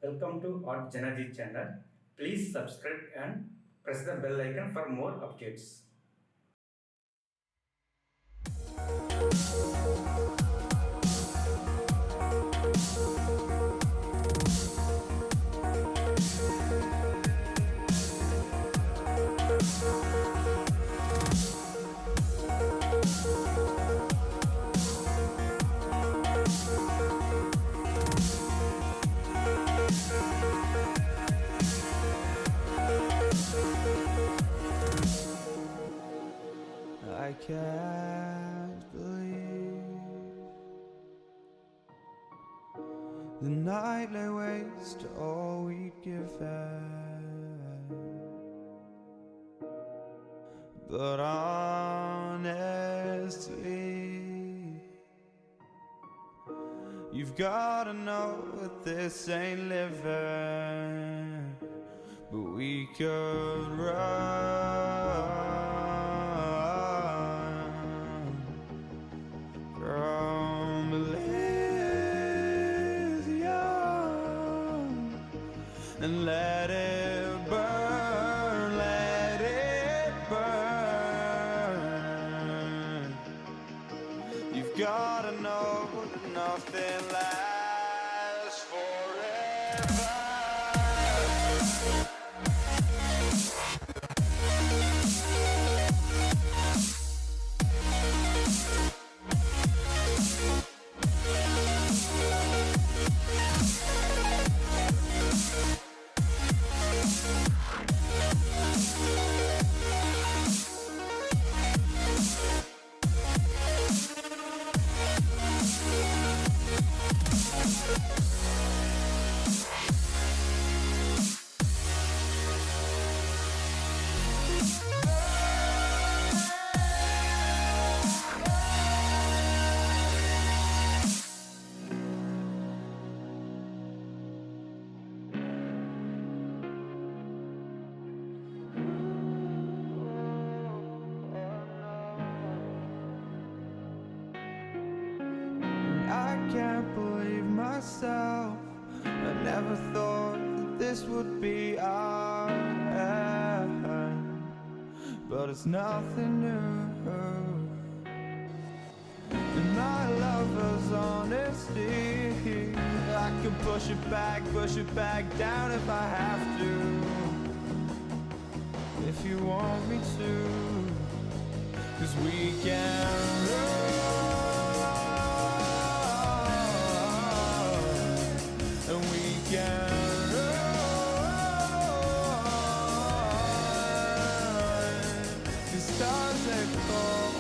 Welcome to artjanag channel. Please subscribe and press the bell icon for more updates. I can't believe the night lay waste to all we'd given. But honestly, you've gotta know that this ain't living. But we could run from Elysium and let it burn, let it burn. You've gotta know that nothing lasts forever. I can't believe myself. I never thought that this would be our end, but it's nothing new. And my lover's honesty, I can push it back down if I have to. If you want me to, 'cause we can run. And we can run. The stars they fall